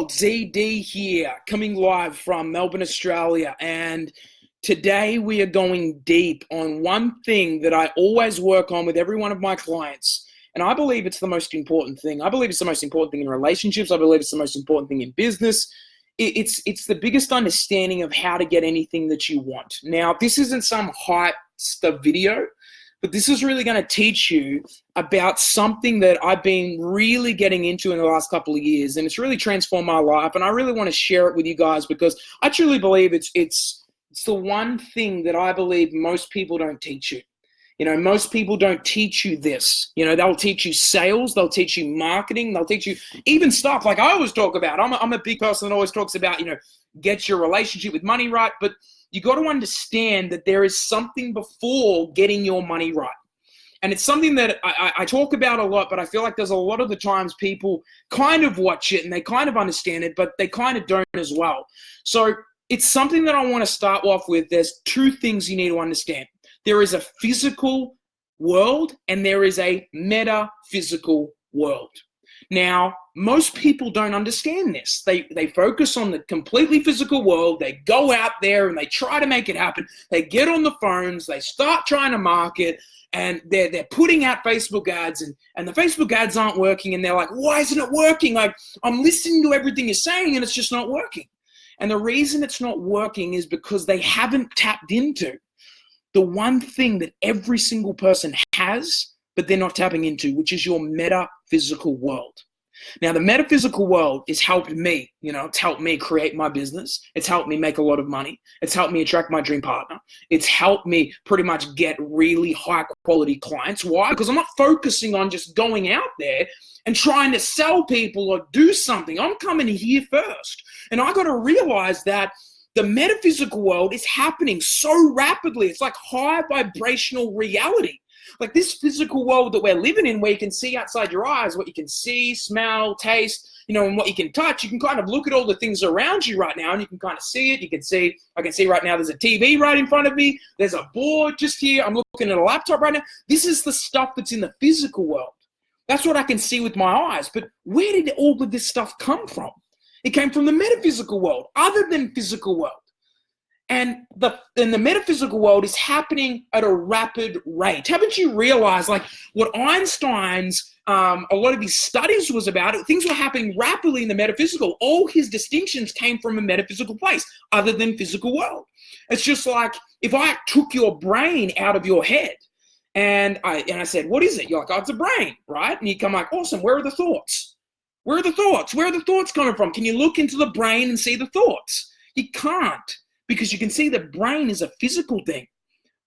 world, ZD here, coming live from Melbourne, Australia. And today we are going deep on one thing that I always work on with every one of my clients. And I believe it's the most important thing. I believe it's the most important thing in relationships. I believe it's the most important thing in business. It's the biggest understanding of how to get anything that you want. Now, this isn't some hype stuff video, but this is really going to teach you about something that I've been really getting into in the last couple of years, and it's really transformed my life. And I really want to share it with you guys because I truly believe it's the one thing that I believe most people don't teach you. You know, most people don't teach you this. You know, they'll teach you sales, they'll teach you marketing, they'll teach you even stuff like I always talk about. I'm a big person that always talks about, you know, get your relationship with money right, but you got to understand that there is something before getting your money right. And it's something that I talk about a lot, but I feel like there's a lot of the times people kind of watch it and they kind of understand it, but they kind of don't as well. So it's something that I want to start off with. There's two things you need to understand. There is a physical world and there is a metaphysical world. Now, most people don't understand this. They focus on the completely physical world. They go out there and they try to make it happen. They get on the phones. They start trying to market, and they're putting out Facebook ads, and the Facebook ads aren't working. And they're like, why isn't it working? Like, I'm listening to everything you're saying and it's just not working. And the reason it's not working is because they haven't tapped into the one thing that every single person has, but they're not tapping into, which is your metaphysical world. Now, the metaphysical world has helped me, you know, it's helped me create my business. It's helped me make a lot of money. It's helped me attract my dream partner. It's helped me pretty much get really high quality clients. Why? Because I'm not focusing on just going out there and trying to sell people or do something. I'm coming here first. And I got to realize that the metaphysical world is happening so rapidly. It's like high vibrational reality. Like this physical world that we're living in, where you can see outside your eyes, what you can see, smell, taste, you know, and what you can touch. You can kind of look at all the things around you right now and you can kind of see it. You can see, I can see right now there's a TV right in front of me. There's a board just here. I'm looking at a laptop right now. This is the stuff that's in the physical world. That's what I can see with my eyes. But where did all of this stuff come from? It came from the metaphysical world, other than physical world. And the metaphysical world is happening at a rapid rate. Haven't you realized, like, what Einstein's, a lot of his studies was about, things were happening rapidly in the metaphysical. All his distinctions came from a metaphysical place, other than physical world. It's just like, if I took your brain out of your head, and I said, what is it? You're like, oh, it's a brain, right? And you come like, awesome, where are the thoughts? Where are the thoughts? Where are the thoughts coming from? Can you look into the brain and see the thoughts? You can't, because you can see the brain is a physical thing,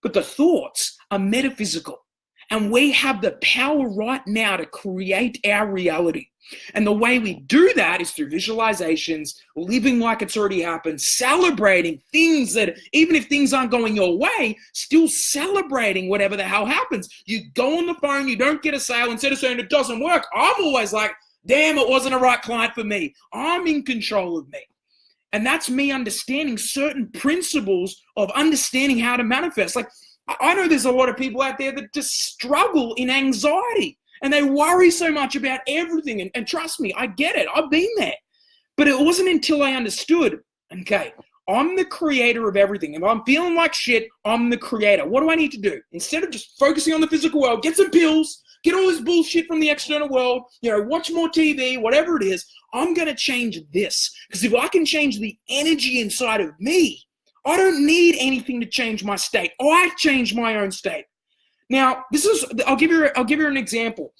but the thoughts are metaphysical. And we have the power right now to create our reality. And the way we do that is through visualizations, living like it's already happened, celebrating things that, even if things aren't going your way, still celebrating whatever the hell happens. You go on the phone, you don't get a sale, instead of saying it doesn't work, I'm always like, damn, it wasn't a right client for me. I'm in control of me. And that's me understanding certain principles of understanding how to manifest. Like, I know there's a lot of people out there that just struggle in anxiety and they worry so much about everything. And trust me, I get it. I've been there. But it wasn't until I understood, okay, I'm the creator of everything. If I'm feeling like shit, I'm the creator. What do I need to do? Instead of just focusing on the physical world, get some pills, get all this bullshit from the external world, you know, watch more TV, whatever it is, I'm going to change this. Because if I can change the energy inside of me, I don't need anything to change my state. I change my own state. Now, I'll give you an example.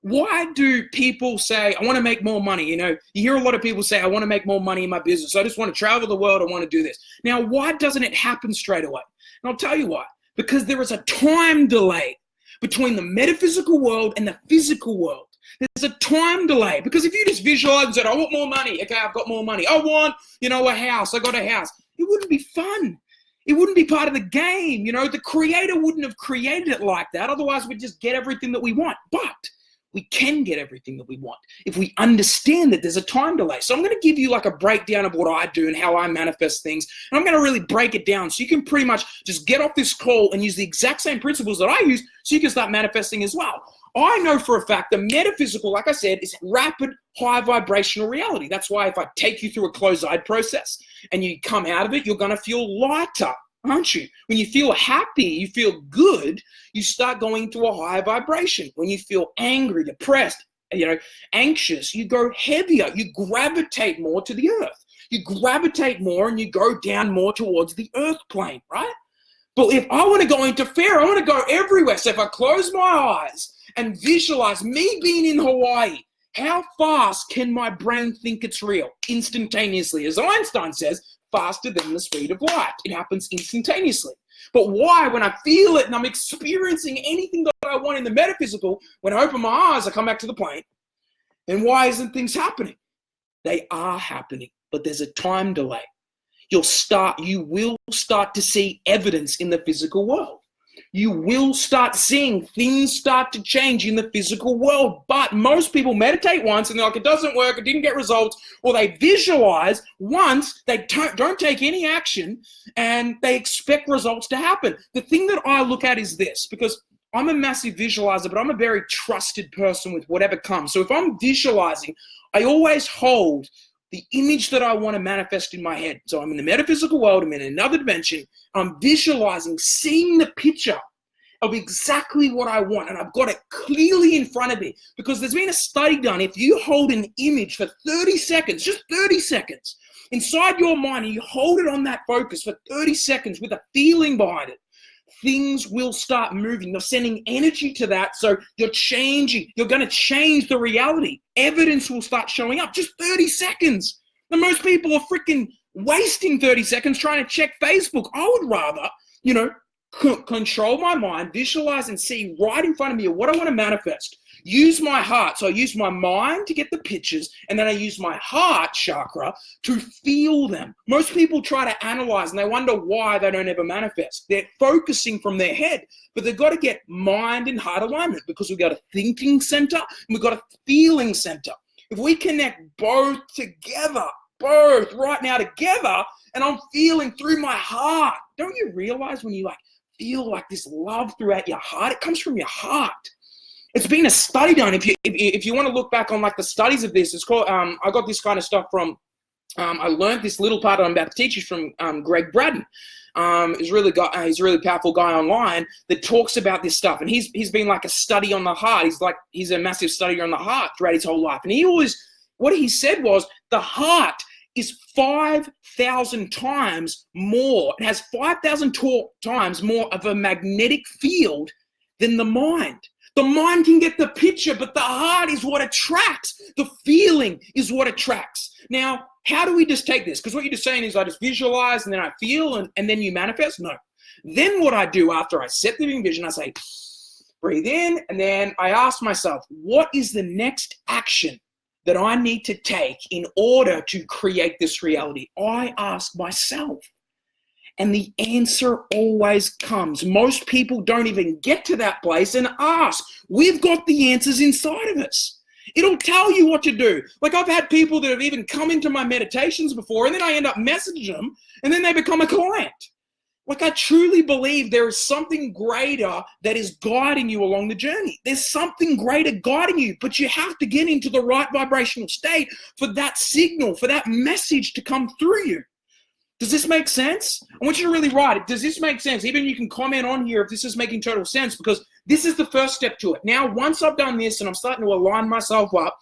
Why do people say, I want to make more money? You know, you hear a lot of people say, I want to make more money in my business. I just want to travel the world. I want to do this. Now, why doesn't it happen straight away? And I'll tell you why. Because there is a time delay between the metaphysical world and the physical world. There's a time delay, because if you just visualize and said, I want more money. Okay, I've got more money. I want, you know, a house. I got a house. It wouldn't be fun. It wouldn't be part of the game. You know, the creator wouldn't have created it like that. Otherwise, we'd just get everything that we want. But we can get everything that we want if we understand that there's a time delay. So I'm going to give you like a breakdown of what I do and how I manifest things. And I'm going to really break it down so you can pretty much just get off this call and use the exact same principles that I use so you can start manifesting as well. I know for a fact the metaphysical, like I said, is rapid, high vibrational reality. That's why if I take you through a closed-eye process and you come out of it, you're going to feel lighter, aren't you? When you feel happy, you feel good, you start going into a higher vibration. When you feel angry, depressed, anxious, you go heavier. You gravitate more to the earth. You gravitate more and you go down more towards the earth plane, right? But if I want to go into fear, I want to go everywhere. So if I close my eyes and visualize me being in Hawaii, how fast can my brain think it's real? Instantaneously. As Einstein says, faster than the speed of light. It happens instantaneously. But why, when I feel it and I'm experiencing anything that I want in the metaphysical, when I open my eyes, I come back to the plane, then why isn't things happening? They are happening, but there's a time delay. You will start to see evidence in the physical world. You will start seeing things start to change in the physical world. But most people meditate once and they're like, it doesn't work, it didn't get results, or they visualize once, they don't take any action, and they expect results to happen. The thing that I look at is this, because I'm a massive visualizer, but I'm a very trusted person with whatever comes. So if I'm visualizing, I always hold the image that I want to manifest in my head. So I'm in the metaphysical world, I'm in another dimension, I'm visualizing, seeing the picture of exactly what I want, and I've got it clearly in front of me, because there's been a study done. If you hold an image for 30 seconds, just 30 seconds, inside your mind, and you hold it on that focus for 30 seconds with a feeling behind it, things will start moving. You're sending energy to that, so you're changing. You're going to change the reality. Evidence will start showing up. Just 30 seconds. And most people are freaking wasting 30 seconds trying to check Facebook. I would rather, control my mind, visualize and see right in front of me what I want to manifest. Use my heart. So I use my mind to get the pictures, and then I use my heart chakra to feel them. Most people try to analyze and they wonder why they don't ever manifest. They're focusing from their head, but they've got to get mind and heart alignment, because we've got a thinking center and we've got a feeling center. If we connect both together, both right now together, and I'm feeling through my heart, don't you realize when you feel like this love throughout your heart, it comes from your heart. It's been a study done. If you want to look back on the studies of this, it's called. I got this kind of stuff from. I learned this little part that I'm about to teach you from Greg Braden. He's a really powerful guy online that talks about this stuff, and he's been like a study on the heart. He's a massive study on the heart throughout his whole life, and what he said was the heart is 5,000 times more. It has 5,000 times more of a magnetic field than the mind. The mind can get the picture, but the heart is what attracts. The feeling is what attracts. Now, how do we just take this? Because what you're just saying is I just visualize and then I feel and then you manifest? No. Then what I do after I set the vision, I say, breathe in, and then I ask myself, what is the next action that I need to take in order to create this reality? I ask myself. And the answer always comes. Most people don't even get to that place and ask. We've got the answers inside of us. It'll tell you what to do. Like I've had people that have even come into my meditations before, and then I end up messaging them, and then they become a client. Like I truly believe there is something greater that is guiding you along the journey. There's something greater guiding you, but you have to get into the right vibrational state for that signal, for that message to come through you. Does this make sense? I want you to really write it. Does this make sense? Even you can comment on here if this is making total sense, because this is the first step to it. Now, once I've done this and I'm starting to align myself up,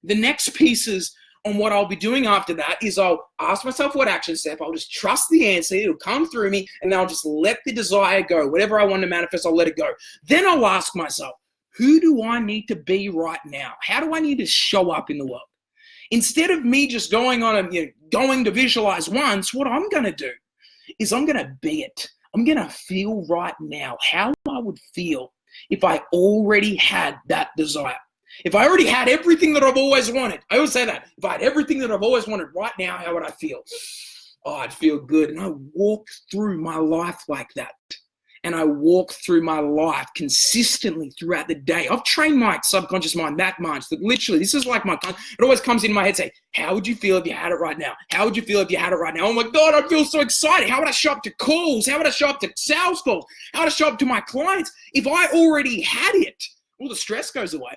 the next pieces on what I'll be doing after that is I'll ask myself what action step. I'll just trust the answer. It'll come through me, and then I'll just let the desire go. Whatever I want to manifest, I'll let it go. Then I'll ask myself, who do I need to be right now? How do I need to show up in the world? Instead of me just going to visualize once, what I'm going to do is I'm going to be it. I'm going to feel right now how I would feel if I already had that desire. If I already had everything that I've always wanted. I always say that. If I had everything that I've always wanted right now, how would I feel? Oh, I'd feel good. And I walk through my life like that. And I walk through my life consistently throughout the day. I've trained my subconscious mind, that much, that literally, this is like it always comes into my head, say, how would you feel if you had it right now? How would you feel if you had it right now? Oh my God, I'd feel so excited. How would I show up to calls? How would I show up to sales calls? How would I show up to my clients if I already had it? all the stress goes away.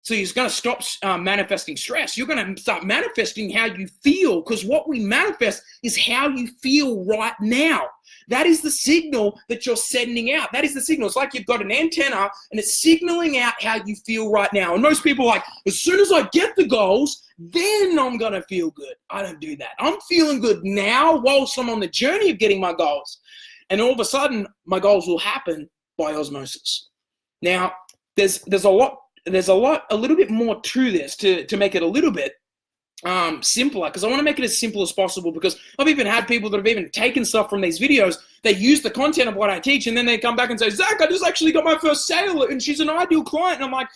So you're going to stop manifesting stress. You're going to start manifesting how you feel, because what we manifest is how you feel right now. That is the signal that you're sending out. That is the signal. It's like you've got an antenna and it's signaling out how you feel right now. And most people are like, as soon as I get the goals, then I'm going to feel good. I don't do that. I'm feeling good now whilst I'm on the journey of getting my goals. And all of a sudden, my goals will happen by osmosis. Now, there's a little bit more to this to make it a little bit simpler, because I want to make it as simple as possible, because I've even had people that have even taken stuff from these videos. They use the content of what I teach, and then they come back and say, Zach, I just actually got my first sale and she's an ideal client. And I'm like,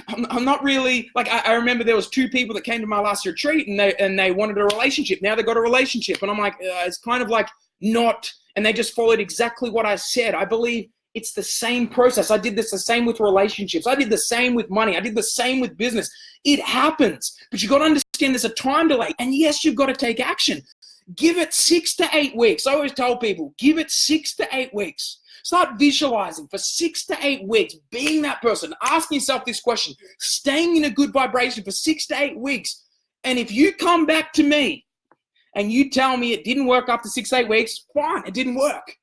I'm not really, like, I remember there was 2 people that came to my last retreat and they wanted a relationship. Now they got a relationship. And I'm like, it's kind of like not, and they just followed exactly what I said. I believe it's the same process. I did this the same with relationships. I did the same with money. I did the same with business. It happens, but you got to understand there's a time delay. And yes, you've got to take action. Give it 6 to 8 weeks. I always tell people, give it 6 to 8 weeks. Start visualizing for 6 to 8 weeks, being that person, asking yourself this question, staying in a good vibration for 6 to 8 weeks. And if you come back to me and you tell me it didn't work after 6 to 8 weeks, fine, it didn't work.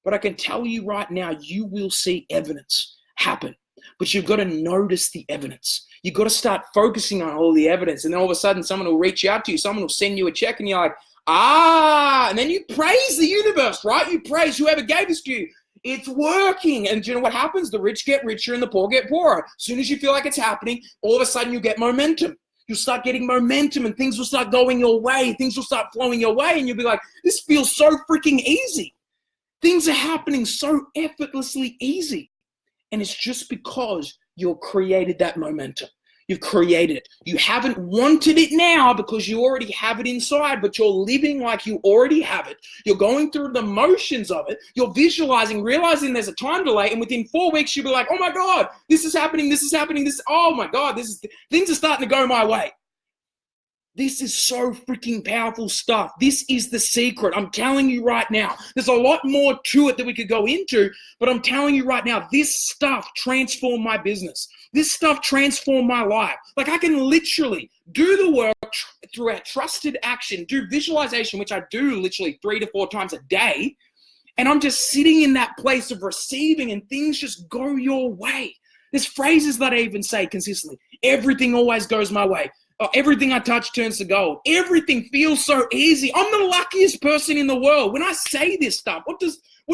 But I can tell you right now, you will see evidence happen. But you've got to notice the evidence. You've got to start focusing on all the evidence. And then all of a sudden, someone will reach out to you. Someone will send you a check and you're like, and then you praise the universe, right? You praise whoever gave this to you. It's working. And do you know what happens? The rich get richer and the poor get poorer. As soon as you feel like it's happening, all of a sudden you get momentum. You'll start getting momentum and things will start going your way. Things will start flowing your way. And you'll be like, this feels so freaking easy. Things are happening so effortlessly easy. And it's just because you've created that momentum. You've created it. You haven't wanted it now because you already have it inside, but you're living like you already have it. You're going through the motions of it. You're visualizing, realizing there's a time delay. And within 4 weeks, you'll be like, oh my God, this is happening. This is happening. Oh my God, things are starting to go my way. This is so freaking powerful stuff. This is the secret. I'm telling you right now. There's a lot more to it that we could go into, but I'm telling you right now, this stuff transformed my business. This stuff transformed my life. Like, I can literally do the work through a trusted action, do visualization, which I do literally 3 to 4 times a day, and I'm just sitting in that place of receiving, and things just go your way. There's phrases that I even say consistently. Everything always goes my way. Everything I touch turns to gold. Everything feels so easy. I'm the luckiest person in the world. When I say this stuff, what do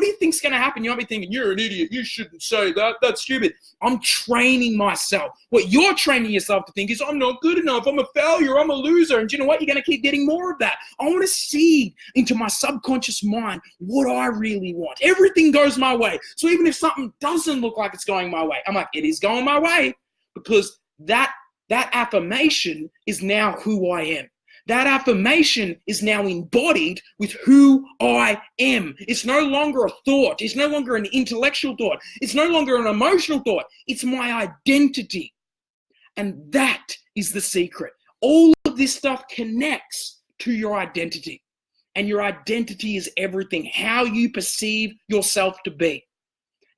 you think's going to happen? You might be thinking, you're an idiot. You shouldn't say that. That's stupid. I'm training myself. What you're training yourself to think is, I'm not good enough. I'm a failure. I'm a loser. And you know what? You're going to keep getting more of that. I want to seed into my subconscious mind what I really want. Everything goes my way. So even if something doesn't look like it's going my way, I'm like, it is going my way, because that affirmation is now who I am. That affirmation is now embodied with who I am. It's no longer a thought. It's no longer an intellectual thought. It's no longer an emotional thought. It's my identity. And that is the secret. All of this stuff connects to your identity. And your identity is everything, how you perceive yourself to be.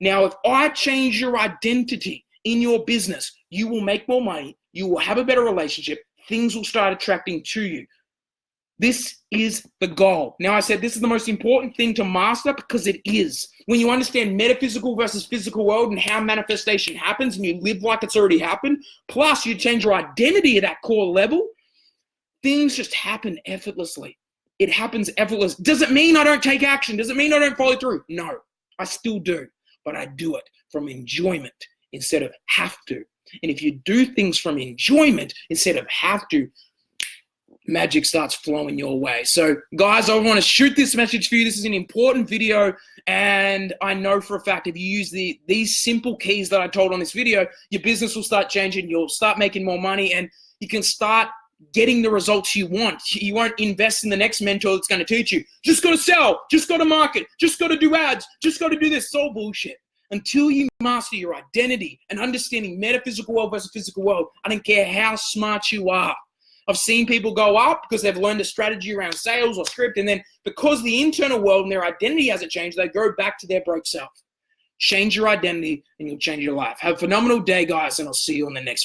Now, if I change your identity in your business, you will make more money. You will have a better relationship. Things will start attracting to you. This is the goal. Now, I said this is the most important thing to master, because it is. When you understand metaphysical versus physical world and how manifestation happens, and you live like it's already happened, plus you change your identity at that core level, things just happen effortlessly. It happens effortlessly. Does it mean I don't take action? Does it mean I don't follow through? No, I still do, but I do it from enjoyment instead of have to. And if you do things from enjoyment instead of have to, magic starts flowing your way. So guys, I want to shoot this message for you. This is an important video. And I know for a fact, if you use these simple keys that I told on this video, your business will start changing. You'll start making more money, and you can start getting the results you want. You won't invest in the next mentor that's going to teach you, just got to sell, just got to market, just got to do ads, just got to do this. It's all bullshit. Until you master your identity and understanding metaphysical world versus physical world, I don't care how smart you are. I've seen people go up because they've learned a strategy around sales or script, and then because the internal world and their identity hasn't changed, they go back to their broke self. Change your identity and you'll change your life. Have a phenomenal day, guys, and I'll see you on the next video.